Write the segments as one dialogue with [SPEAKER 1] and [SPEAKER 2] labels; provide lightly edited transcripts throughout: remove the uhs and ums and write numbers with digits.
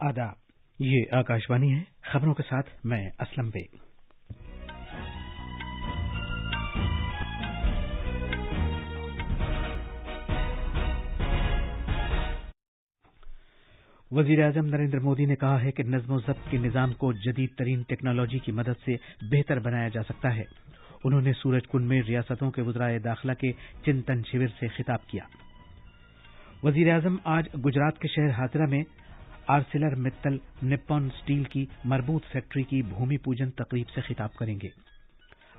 [SPEAKER 1] आदाब। ये आकाशवाणी है। खबरों के साथ मैं असलम बेग। वज़ीर-ए-आज़म नरेंद्र मोदी ने कहा है कि नज़्म-ओ-ज़ब्त के निज़ाम को जदीद तरीन टेक्नोलॉजी की मदद से बेहतर बनाया जा सकता है। उन्होंने सूरजकुंड में रियासतों के वज़राए दाखिला के चिंतन शिविर से खिताब किया। वज़ीर-ए-आज़म आज गुजरात के शहर हाजिरा में आर्सिलर मित्तल निप्पॉन स्टील की मरबूत फैक्ट्री की भूमि पूजन तकरीब से खिताब करेंगे।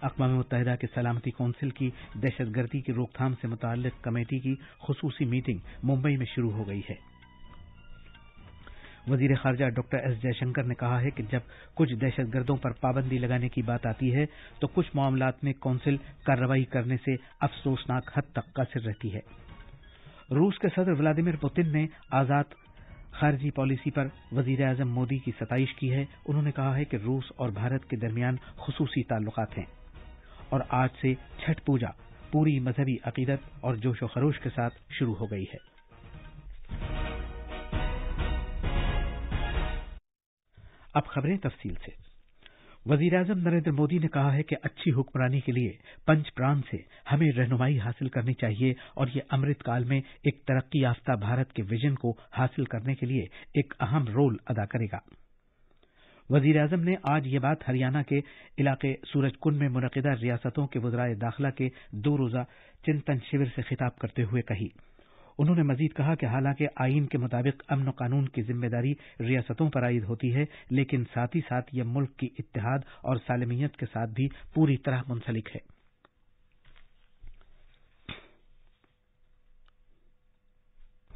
[SPEAKER 1] अक़वाम मुत्तहिदा की सलामती कौंसिल की दहशतगर्दी की रोकथाम से मुताल्लिक़ कमेटी की खुसूसी मीटिंग मुंबई में शुरू हो गई है। वज़ीर ख़ारजा डॉक्टर एस जयशंकर ने कहा है कि जब कुछ दहशतगर्दों पर पाबंदी लगाने की बात आती है तो कुछ मामलात में कौंसिल कार्रवाई करने से अफसोसनाक हद तक कासिर रहती है। रूस के सदर व्लादिमीर पुतिन ने आज़ाद खारजी पॉलिसी पर वज़ीर-ए-आज़म मोदी की सताइश की है। उन्होंने कहा है कि रूस और भारत के दरमियान खुसूसी ताल्लुकात हैं और आज से छठ पूजा पूरी मजहबी अकीदत और जोश व खरोश के साथ शुरू हो गई है। अब खबरें तफसील से। वज़ीर-ए-आज़म नरेंद्र मोदी ने कहा है कि अच्छी हुक्मरानी के लिए पंच प्राण से हमें रहनुमाई हासिल करनी चाहिए और ये अमृत काल में एक तरक्की याफ्ता भारत के विजन को हासिल करने के लिए एक अहम रोल अदा करेगा। वज़ीर-ए-आज़म ने आज ये बात हरियाणा के इलाके सूरजकुंड में मुनक़िदा रियासतों के वज़राए दाखिला के 2 रोज़ा चिंतन शिविर से खिताब करते हुए कही। उन्होंने मजीद कहा कि हालांकि आईन के मुताबिक अमन कानून की जिम्मेदारी रियासतों पर आयद होती है, लेकिन साथ ही साथ यह मुल्क की इत्तेहाद और सालमियत के साथ भी पूरी तरह मुंसलिक है।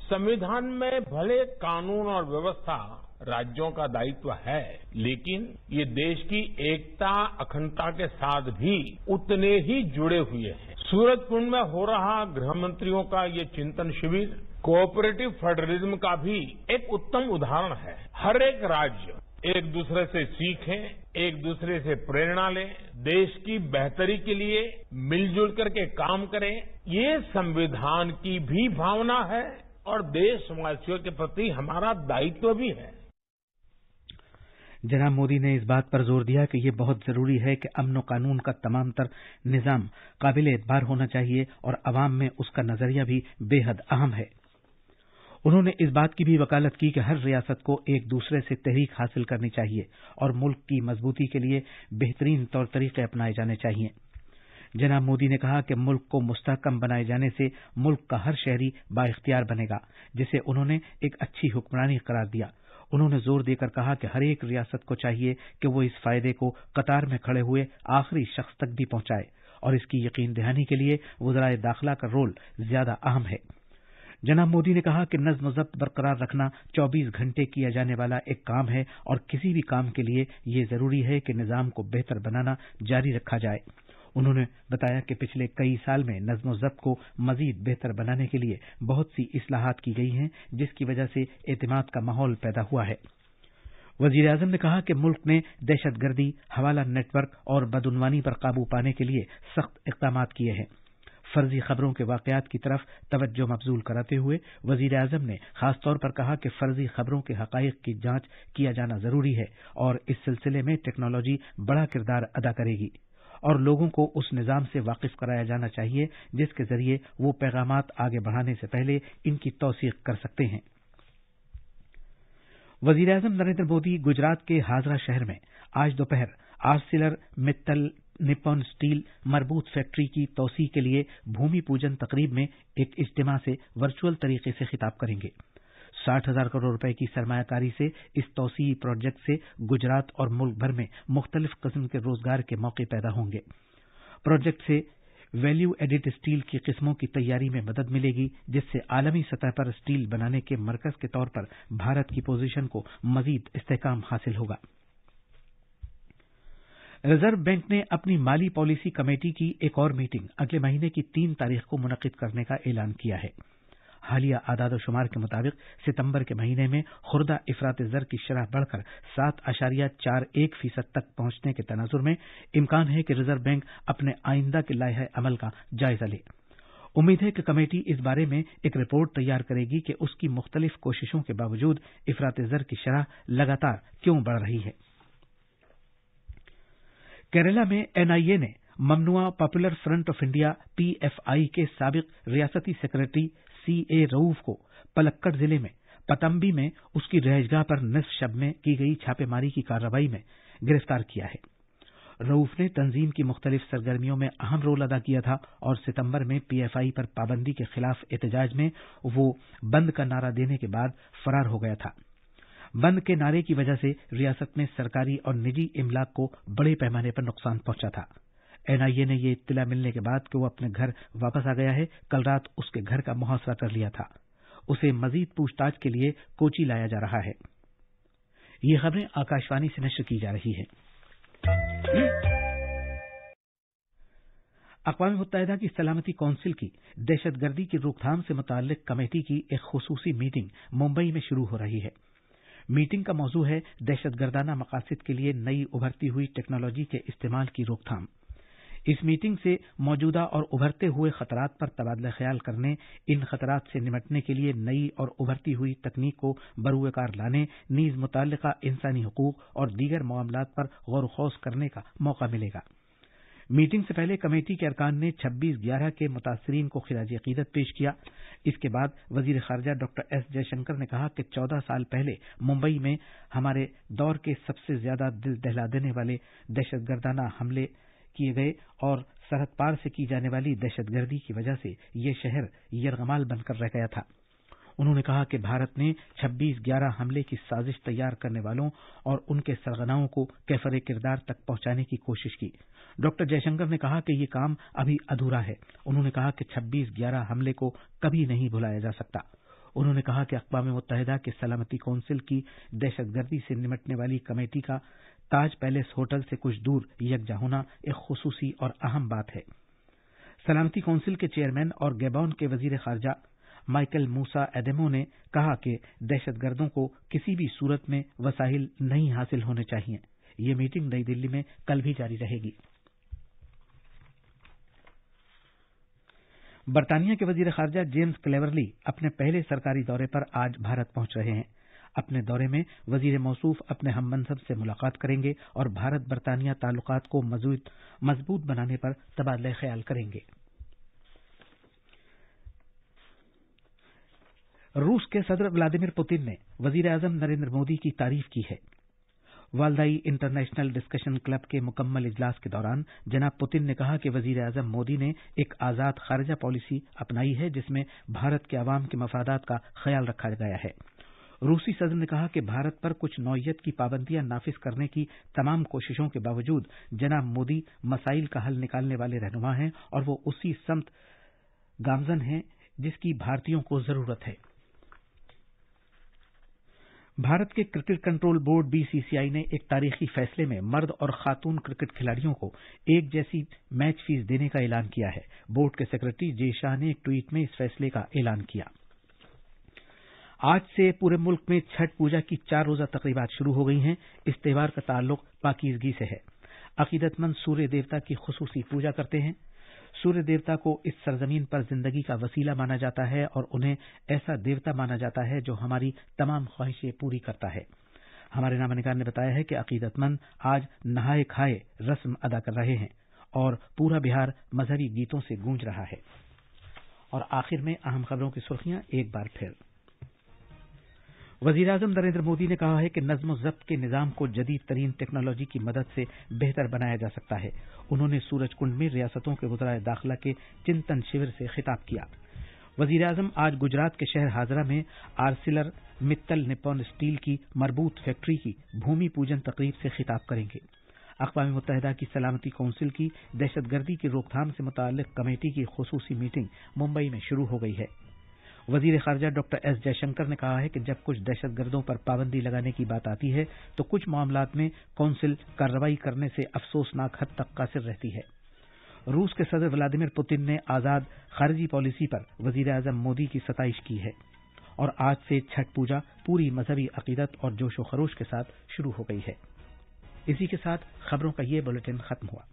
[SPEAKER 2] संविधान में भले कानून और व्यवस्था राज्यों का दायित्व है, लेकिन ये देश की एकता अखंडता के साथ भी उतने ही जुड़े हुए हैं। सूरजकुंड में हो रहा गृह मंत्रियों का ये चिंतन शिविर कोऑपरेटिव फेडरलिज्म का भी एक उत्तम उदाहरण है। हर एक राज्य एक दूसरे से सीखे, एक दूसरे से प्रेरणा ले, देश की बेहतरी के लिए मिलजुल करके काम करें, ये संविधान की भी भावना है और देशवासियों के प्रति हमारा दायित्व भी है।
[SPEAKER 1] जनाब मोदी ने इस बात पर जोर दिया कि यह बहुत जरूरी है कि अमन व कानून का तमाम तर निजाम काबिल एतबार होना चाहिए और अवाम में उसका नजरिया भी बेहद अहम है। उन्होंने इस बात की भी वकालत की कि हर रियासत को एक दूसरे से तहरीक हासिल करनी चाहिए और मुल्क की मजबूती के लिए बेहतरीन तौर तरीके अपनाए जाने चाहिए। जनाब मोदी ने कहा कि मुल्क को मुस्तहकम बनाए जाने से मुल्क का हर शहरी बाइख्तियार बनेगा, जिसे उन्होंने एक अच्छी हुक्मरानी करार दिया। उन्होंने जोर देकर कहा कि हर एक रियासत को चाहिए कि वो इस फायदे को कतार में खड़े हुए आखिरी शख्स तक भी पहुंचाए और इसकी यकीन दहानी के लिए वज़राए दाखिला का रोल ज्यादा अहम है। जनाब मोदी ने कहा कि नज़्म-ओ-ज़ब्त बरकरार रखना 24 घंटे किया जाने वाला एक काम है और किसी भी काम के लिए ये जरूरी है कि निज़ाम को बेहतर बनाना जारी रखा जाए। उन्होंने बताया कि पिछले कई साल में नज़्म-ओ-ज़ब्त को मजीद बेहतर बनाने के लिए बहुत सी इस्लाहात की गई हैं, जिसकी वजह से एतमाद का माहौल पैदा हुआ है। वज़ीर-ए-आज़म ने कहा कि मुल्क ने दहशतगर्दी, हवाला नेटवर्क और बदउनवानी पर काबू पाने के लिए सख्त इक़दामात किए हैं। फर्जी खबरों के वाक़यात की तरफ तवज्जो मबजूल कराते हुए वज़ीर-ए-आज़म ने खासतौर पर कहा कि फर्जी खबरों के हक़ाइक़ की जांच किया जाना जरूरी है और इस सिलसिले में टेक्नोलॉजी बड़ा किरदार अदा करेगी और लोगों को उस निज़ाम से वाकिफ कराया जाना चाहिए जिसके जरिए वो पैगामात आगे बढ़ाने से पहले इनकी तौसीक़ कर सकते हैं। वज़ीर-ए-आज़म नरेंद्र मोदी गुजरात के हाजरा शहर में आज दोपहर आर्सिलर मित्तल निप्पॉन स्टील मरबूत फैक्ट्री की तोसी के लिए भूमि पूजन तकरीब में एक इज्तिमा से वर्चुअल तरीके से खिताब करेंगे। 60,000 करोड़ रुपए की सरमायाकारी से इस तोसी प्रोजेक्ट से गुजरात और मुल्क भर में मुख्तलिफ किस्म के रोजगार के मौके पैदा होंगे। प्रोजेक्ट से वैल्यू एडिड स्टील की किस्मों की तैयारी में मदद मिलेगी, जिससे आलमी सतह पर स्टील बनाने के मरकज के तौर पर भारत की पोजीशन को मजीद इस्तेहकाम हासिल होगा। रिजर्व बैंक ने अपनी माली पॉलिसी कमेटी की एक और मीटिंग अगले महीने की 3 तारीख को मुनक़िद करने का ऐलान किया है। हालिया आदाद-ओ-शुमार के मुताबिक सितंबर के महीने में खुर्दा इफरात ज़र की शरह बढ़कर 7.41% तक पहुंचने के तनाजुर में इम्कान है कि रिजर्व बैंक अपने आइंदा के लाइहा अमल का जायजा ले। उम्मीद है कि कमेटी इस बारे में एक रिपोर्ट तैयार करेगी कि उसकी मुख्तलिफ कोशिशों के बावजूद इफरात ज़र की शरह लगातार क्यों बढ़ रही है। केरला में एनआईए ने ममनुआ popular front of India PFI के साबिक रियासती सेक्रेटरी सीए रऊफ को पलक्कड़ जिले में पतंबी में उसकी रिहाइशगाह पर निसफ शब में की गई छापेमारी की कार्रवाई में गिरफ्तार किया है। रऊफ ने तंजीम की मुख्तलिफ सरगर्मियों में अहम रोल अदा किया था और सितंबर में पीएफआई पर पाबंदी के खिलाफ एहतजाज में वो बंद का नारा देने के बाद फरार हो गया था। बंद के नारे की वजह से रियासत में सरकारी और निजी इमलाक को बड़े पैमाने पर नुकसान पहुंचा था। एनआईए ने ये इत्तला मिलने के बाद कि वो अपने घर वापस आ गया है, कल रात उसके घर का मुहासरा कर लिया था। उसे मजीद पूछताछ के लिए कोची लाया जा रहा है। ये खबरें आकाशवाणी से नश्र की जा रही है। अक़वाम मुत्तहिदा की सलामती कौंसिल की दहशतगर्दी की रोकथाम से मुताल्लिक कमेटी की एक खुसूसी मीटिंग मुंबई में शुरू हो रही है। मीटिंग का मौजू है दहशतगर्दाना मकासद के लिए नई उभरती हुई टेक्नोलॉजी के इस्तेमाल की रोकथाम। इस मीटिंग से मौजूदा और उभरते हुए खतरात पर तबादला ख्याल करने, इन खतरात से निपटने के लिए नई और उभरती हुई तकनीक को बरूएकार लाने, नीज मुताल्लिका इंसानी हुकूक और दीगर मामलात पर गौर खौस करने का मौका मिलेगा। मीटिंग से पहले कमेटी के अरकान ने 26/11 के मुतासरीन को खिराज अकीदत पेश किया। इसके बाद वजीर खारजा डॉक्टर एस जयशंकर ने कहा कि 14 साल पहले मुंबई में हमारे दौर के सबसे ज्यादा दिल दहला देने वाले दहशतगर्दाना हमले किए गए और सरहद पार से की जाने वाली दहशतगर्दी की वजह से ये शहर यरगमाल बनकर रह गया था। उन्होंने कहा कि भारत ने 26/11 हमले की साजिश तैयार करने वालों और उनके सरगनाओं को कैफरे किरदार तक पहुंचाने की कोशिश की। डॉक्टर जयशंकर ने कहा कि ये काम अभी अधूरा है। उन्होंने कहा कि 26/11 हमले को कभी नहीं भुलाया जा सकता। उन्होंने कहा कि अक़वाम मुत्तहिदा के सलामती कौंसिल की दहशतगर्दी से निपटने वाली कमेटी का ताज पैलेस होटल से कुछ दूर यकजा होना एक खुसूसी और अहम बात है। सलामती कौंसिल के चेयरमैन और गैबॉन के वजीर खारजा माइकल मूसा एडेमो ने कहा कि दहशतगर्दों को किसी भी सूरत में वसाइल नहीं हासिल होने चाहिए। ये मीटिंग नई दिल्ली में कल भी जारी रहेगी। बरतानिया के वजीर खारजा जेम्स क्लेवरली अपने पहले सरकारी दौरे पर आज भारत पहुंच रहे हैं। अपने दौरे में वजीर मौसूफ अपने हममनसब से मुलाकात करेंगे और भारत बरतानिया ताल्लुकात को मजबूत बनाने पर तबादला ख्याल करेंगे। रूस के सदर व्लादिमीर पुतिन ने वजीर आजम नरेंद्र मोदी की तारीफ की है। वालदाई इंटरनेशनल डिस्कशन क्लब के मुकम्मल इजलास के दौरान जनाब पुतिन ने कहा कि वजीर आजम मोदी ने एक आजाद खारजा पॉलिसी अपनाई है जिसमें भारत के अवाम के मफादात का ख्याल रखा गया है। रूसी सदर ने कहा कि भारत पर कुछ नौइयत की पाबंदियां नाफिज करने की तमाम कोशिशों के बावजूद जनाब मोदी मसाइल का हल निकालने वाले रहनुमा हैं और वो उसी समत गामजन हैं जिसकी भारतीयों को जरूरत है। भारत के क्रिकेट कंट्रोल बोर्ड बीसीसीआई ने एक तारीखी फैसले में मर्द और खातून क्रिकेट खिलाड़ियों को एक जैसी मैच फीस देने का ऐलान किया है। बोर्ड के सेक्रेटरी जे शाह ने एक ट्वीट में इस फैसले का ऐलान किया। आज से पूरे मुल्क में छठ पूजा की 4 रोजा तकरीबात शुरू हो गई हैं। इस त्योहार का ताल्लुक पाकीज़गी से है। अकीदतमंद सूर्य देवता की खुसूसी पूजा करते हैं। सूर्य देवता को इस सरजमीन पर जिंदगी का वसीला माना जाता है और उन्हें ऐसा देवता माना जाता है जो हमारी तमाम ख्वाहिशें पूरी करता है। हमारे नामनिगार ने बताया है कि अकीदतमंद आज नहाए खाए रस्म अदा कर रहे हैं और पूरा बिहार मजहबी गीतों से गूंज रहा है। और आखिर में अहम खबरों की सुर्खियां एक बार फिर। वजीर आजम नरेंद्र मोदी ने कहा है कि नज्म ज़ब्त के निज़ाम को जदीद तरीन टेक्नोलॉजी की मदद से बेहतर बनाया जा सकता है। उन्होंने सूरजकुंड में रियासतों के वज़राए दाखिला के चिंतन शिविर से खिताब किया। वजीर आजम आज गुजरात के शहर हाजरा में आर्सिलर मित्तल निप्पॉन स्टील की मरबूत फैक्ट्री की भूमि पूजन तकरीब से खिताब करेंगे। अक़वाम मुत्तहिदा की सलामती कौंसिल की दहशतगर्दी की रोकथाम से मुताल्लिक़ कमेटी की खुसूसी मीटिंग मुंबई में शुरू हो गई है। वजीर खारजा डॉक्टर एस जयशंकर ने कहा है कि जब कुछ दहशतगर्दों पर पाबंदी लगाने की बात आती है तो कुछ मामलात में कौंसिल कार्रवाई करने से अफसोसनाक हद तक कासिर रहती है। रूस के सदर व्लादिमीर पुतिन ने आजाद खारजी पॉलिसी पर वजीर आजम मोदी की सताइश की है और आज से छठ पूजा पूरी मजहबी अकीदत और जोश व खरोश के साथ शुरू हो गई है। इसी के साथ खबरों का ये बुलेटिन खत्म हुआ।